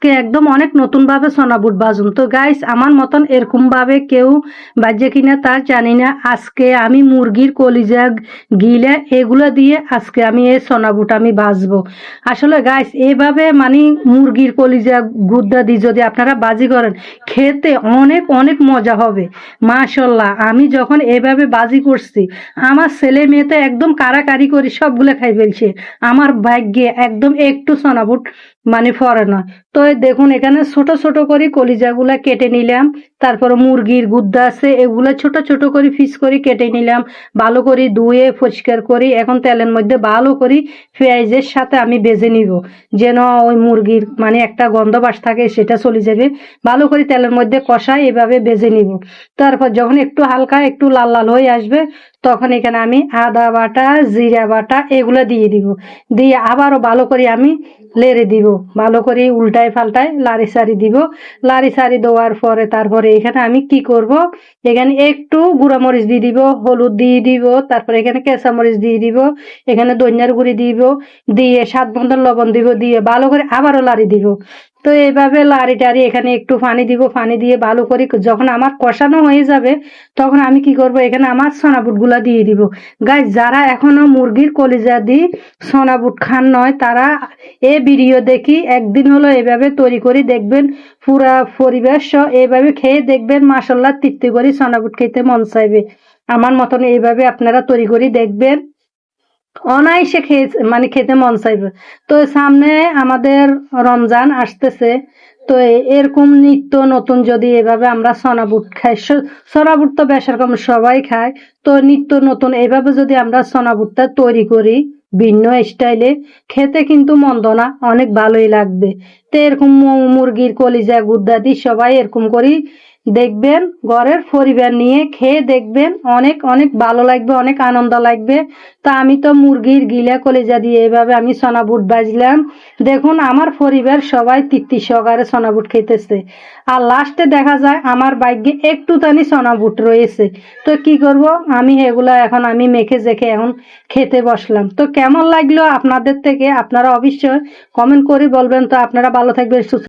আজকে একদম অনেক নতুন ভাবে সোনা বুট ভাজুন। তো গাইস, আমার মতন এরকম ভাবে কেউ বাজে কিনা তা জানি না। আজকে আমি মুরগির কলিজা, গিলা এগুলো দিয়ে আজকে আমি এই সোনা বুট আমি ভাজবো। আসলে গাইস, এইভাবে মানে মুরগির কলিজা গুদ্দা দিয়ে যদি আপনারা বাজি করেন, খেতে অনেক অনেক মজা হবে। মাশাল্লাহ, আমি যখন এভাবে বাজি করছি, আমার ছেলে মেয়েতে একদম কারাকারি করে সবগুলো খাই ফেলছে। আমার ভাগ্যে একদম একটু সোনা বুট মানে ফরে না। তো এই দেখুন, এখানে ছোট ছোট করে কলিজাগুলা কেটে নিলাম। তারপর মুরগির গুদ্দা আছে, এগুলা ছোট ছোট করে পিস করে কেটে নিলাম। ভালো করে ধুয়ে পরিষ্কার করে এখন তেলের মধ্যে ভালো করে পেঁয়াজের সাথে আমি ভেজে নিব, যেন ওই মুরগির মানে একটা গন্ধ বাস থাকে সেটা চলে যাবে। ভালো করে তেলের মধ্যে কষাই এভাবে ভেজে নিব। তারপর যখন একটু হালকা একটু লাল লাল হয়ে আসবে, তখন এখানে আমি আদা বাটা, জিরা বাটা এগুলো দিয়ে দিব। দিয়ে আবারও ভালো করে আমি লেড়ে দিব, ভালো করে উল্টায় পাল্টায় লাড়ি সারি দিব। লাড়ি সারি দেওয়ার পরে তারপরে এখানে আমি কি করব, এখানে একটু গুঁড়া মরিচ দিয়ে দিব, হলুদ দিয়ে দিব, তারপরে এখানে কেঁচা মরিচ দিয়ে দিব, এখানে ধনিয়ার গুঁড়ি দিব, দিয়ে স্বাদ মতো লবণ দিব, দিয়ে ভালো করে আবারও লাড়ি দিব। তো এইভাবে লাড়ি টাড়ি এখানে একটু পানি দিব, পানি দিয়ে ভালো করে যখন আমার কষানো হয়ে যাবে, তখন আমি কি করব, এখানে আমার সোনা বুটগুলা দিয়ে দিব। গাইস, যারা এখনো মুরগির কলিজা দিয়ে সোনা বুট খান নয়, তারা এ ভিডিও দেখি একদিন হলো এভাবে তৈরি করে দেখবেন। পুরা পরিবেশ সহ এইভাবে খেয়ে দেখবেন, মাশাল্লাহ তৃপ্তি করে সোনা বুট খেতে মন চাইবে। আমার মতন এইভাবে আপনারা তৈরি করে দেখবেন, অনায়াসে খেয়ে মানে খেতে মন চাইবে। তো সামনে আমাদের রমজান আসতেছে। তো এরকম নিত্য নতুন যদি এভাবে আমরা সোনা বুট খাই, সোনা বুট তো বেশার কম সবাই খায়। তো নিত্য নতুন এভাবে যদি আমরা সোনা বুটটা তৈরি করি ভিন্ন স্টাইলে, খেতে কিন্তু মন্দ না, অনেক ভালোই লাগবে। তো এরকম মুরগির কলিজা গুদ্দা দিয়ে সবাই এরকম করি দেখবেন, ঘরের পরিবার নিয়ে খেয়ে দেখবেন, অনেক অনেক ভালো লাগবে, অনেক আনন্দ লাগবে। তা আমি তো মুরগির গিলা কলিজা দিয়ে এভাবে আমি সোনা বুট ভাজলাম। দেখুন, আমার পরিবার সবাই তৃপ্তি সহকারে সোনা বুট খেতেছে। আর লাস্টে দেখা যায় আমার ভাগ্যে একটু টানি সোনা বুট রয়েছে। তো কি করব, আমি এগুলা এখন আমি মেখে জেখে এখন খেতে বসলাম। তো কেমন লাগলো আপনাদের থেকে আপনারা অবশ্যই কমেন্ট করে বলবেন। তো আপনারা ভালো থাকবেন, সুস্থ